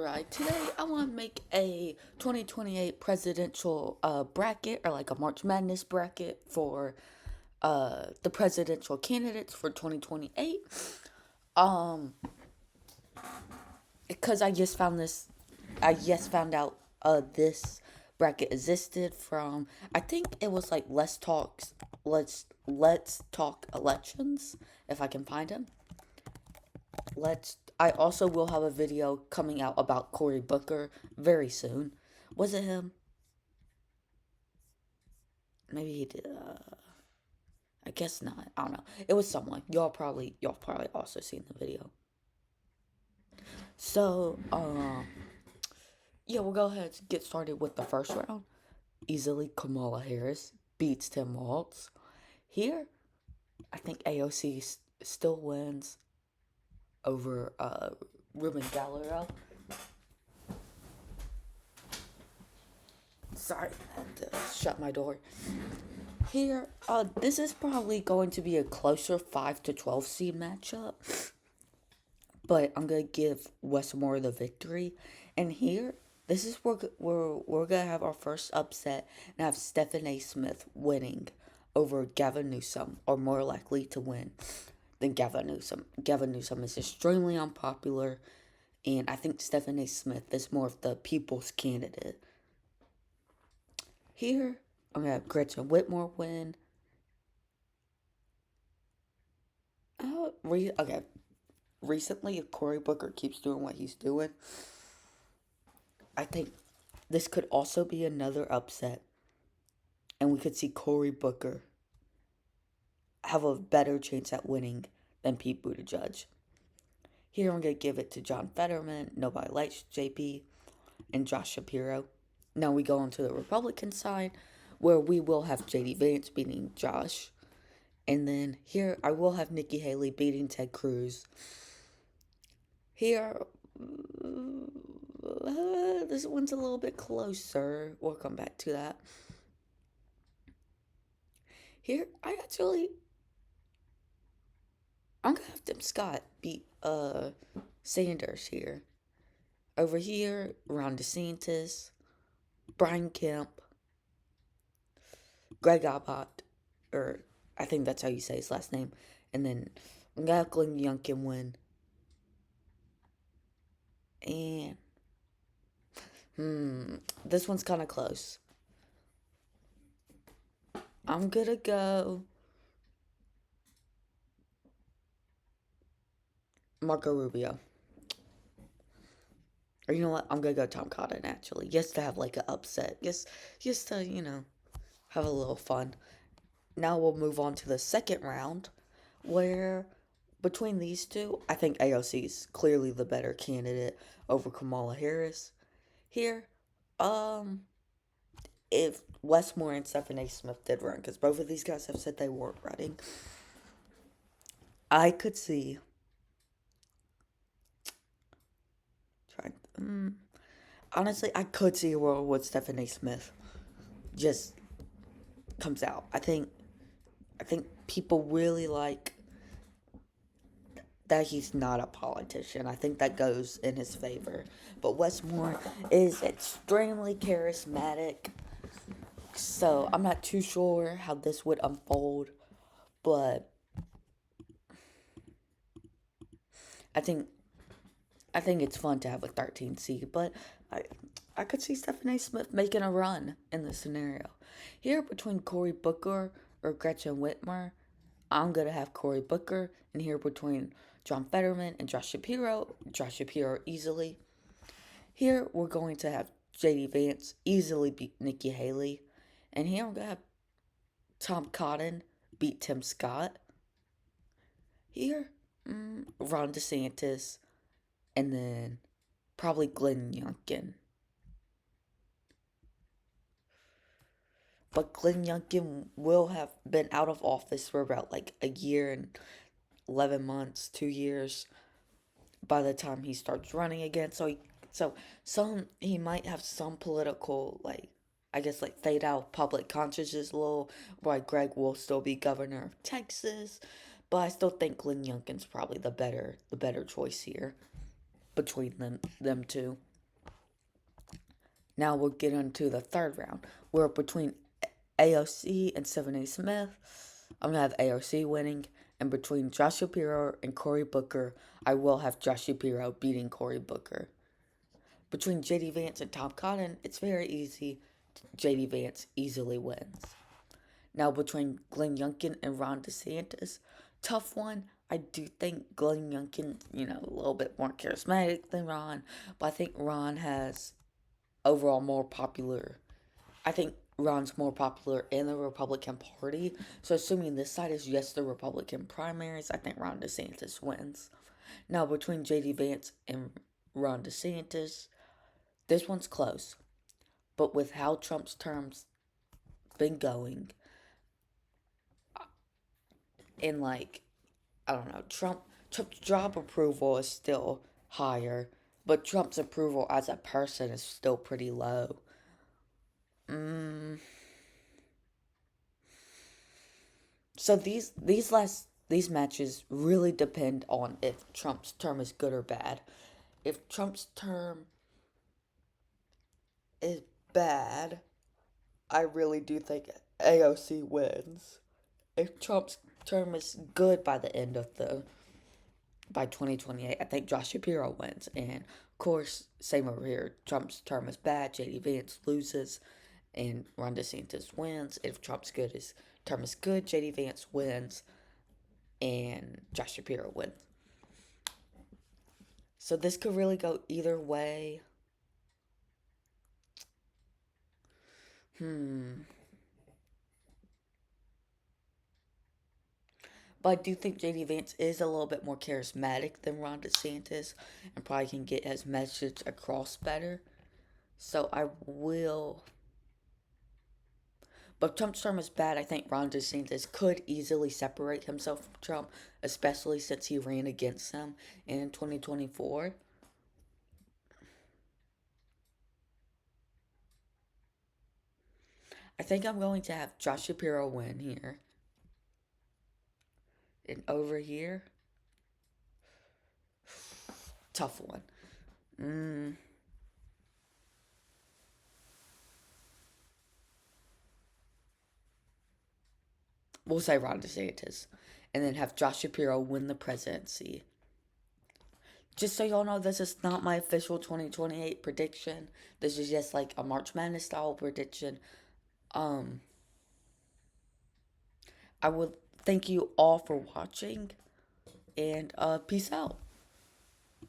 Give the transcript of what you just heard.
Right, today I want to make a 2028 presidential bracket, or like a March Madness bracket for the presidential candidates for 2028. Um, because I just found out this bracket existed from, I think it was like Let's Talk Elections, if I can find him. I also will have a video coming out about Cory Booker very soon. Was it him? Maybe he did. I guess not. I don't know. It was someone. Y'all probably also seen the video. So, yeah, we'll go ahead and get started with the first round. Easily, Kamala Harris beats Tim Walz. Here, I think AOC still wins over Ruben Gallardo. Sorry, I had to shut my door. Here, this is probably going to be a closer 5 to 12 seed matchup, but I'm gonna give Westmore the victory. And here, this is where we're gonna have our first upset and have Stephen A. Smith winning over Gavin Newsom, or more likely to win than Gavin Newsom. Gavin Newsom is extremely unpopular, and I think Stephen A. Smith is more of the people's candidate. Here, I'm gonna have Gretchen Whitmer win. Okay. Recently, if Cory Booker keeps doing what he's doing, I think this could also be another upset, and we could see Cory Booker have a better chance at winning than Pete Buttigieg. Here, I'm gonna give it to John Fetterman. Nobody likes JP, and Josh Shapiro. Now we go on to the Republican side, where we will have JD Vance beating Josh. And then here, I will have Nikki Haley beating Ted Cruz. Here, this one's a little bit closer. We'll come back to that. Here, I'm gonna have Tim Scott beat Sanders here. Over here, Ron DeSantis, Brian Kemp, Greg Abbott, or I think that's how you say his last name, and then I'm gonna have Glenn Youngkin win. And this one's kind of close. I'm gonna go Marco Rubio. Or you know what? I'm gonna go Tom Cotton actually, just to have like an upset, just to have a little fun. Now we'll move on to the second round, where between these two, I think AOC is clearly the better candidate over Kamala Harris. Here, if Westmore and Stephen A. Smith did run, because both of these guys have said they weren't running, I could see. Honestly, I could see a world where Stephen A. Smith just comes out. I think people really like that he's not a politician. I think that goes in his favor. But Westmore is extremely charismatic, so I'm not too sure how this would unfold. But I think I think it's fun to have a 13 seed. But I could see Stephen A. Smith making a run in this scenario. Here between Cory Booker or Gretchen Whitmer, I'm gonna have Cory Booker, and here between John Fetterman and Josh Shapiro easily. Here we're going to have JD Vance easily beat Nikki Haley, and here I'm gonna have Tom Cotton beat Tim Scott. Here, Ron DeSantis, and then probably Glenn Youngkin. But Glenn Youngkin will have been out of office for about like a year and 11 months, 2 years by the time he starts running again. So he might have some political, like, I guess, like, fade out of public consciousness a little, while Greg will still be governor of Texas. But I still think Glenn Youngkin's probably the better choice here between them two. Now we'll get into the third round. We're between AOC and Stephen A. Smith. I'm gonna have AOC winning, and between Josh Shapiro and Cory Booker, I will have Josh Shapiro beating Cory Booker. Between JD Vance and Tom Cotton, it's very easy. JD Vance easily wins. Now between Glenn Youngkin and Ron DeSantis, tough one. I do think Glenn Youngkin, a little bit more charismatic than Ron, but I think Ron has overall more popular. I think Ron's more popular in the Republican Party. So assuming this side is just the Republican primaries, I think Ron DeSantis wins. Now between JD Vance and Ron DeSantis, this one's close. But with how Trump's terms been going, and I don't know, Trump's job approval is still higher, but Trump's approval as a person is still pretty low. Mm. So these matches really depend on if Trump's term is good or bad. If Trump's term is bad, I really do think AOC wins. If Trump's term is good by 2028, I think Josh Shapiro wins. And of course, same over here. Trump's term is bad, JD Vance loses, and Ron DeSantis wins. If Trump's term is good, JD Vance wins, and Josh Shapiro wins. So this could really go either way. Hmm. But I do think JD Vance is a little bit more charismatic than Ron DeSantis and probably can get his message across better. So I will. But if Trump's term is bad, I think Ron DeSantis could easily separate himself from Trump, especially since he ran against him in 2024. I think I'm going to have Josh Shapiro win here. And over here, tough one. Mm, we'll say Ron DeSantis. And then have Josh Shapiro win the presidency. Just so y'all know, this is not my official 2028 prediction. This is just like a March Madness style prediction. Um, I would thank you all for watching, and peace out.